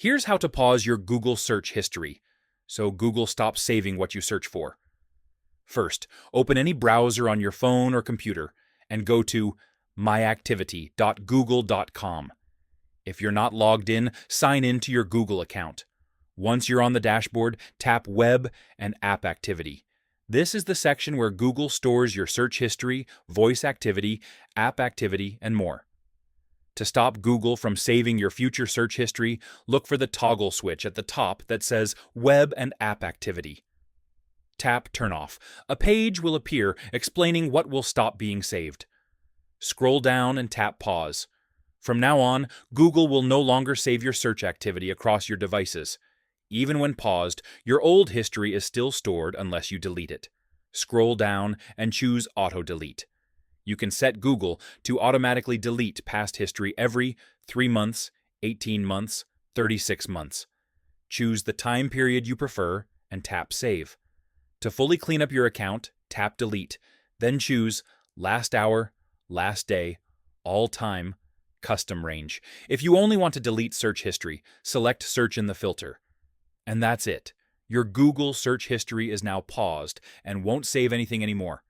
Here's how to pause your Google search history, so Google stops saving what you search for. First, open any browser on your phone or computer and go to myactivity.google.com. If you're not logged in, sign in to your Google account. Once you're on the dashboard, tap Web and App Activity. This is the section where Google stores your search history, voice activity, app activity, and more. To stop Google from saving your future search history, look for the toggle switch at the top that says Web and App Activity. Tap Turn Off. A page will appear explaining what will stop being saved. Scroll down and tap Pause. From now on, Google will no longer save your search activity across your devices. Even when paused, your old history is still stored unless you delete it. Scroll down and choose Auto Delete. You can set Google to automatically delete past history every 3 months, 18 months, 36 months. Choose the time period you prefer and tap Save. To fully clean up your account, tap Delete, then choose Last Hour, Last Day, All Time, Custom Range. If you only want to delete search history, select Search in the filter. And that's it. Your Google search history is now paused and won't save anything anymore.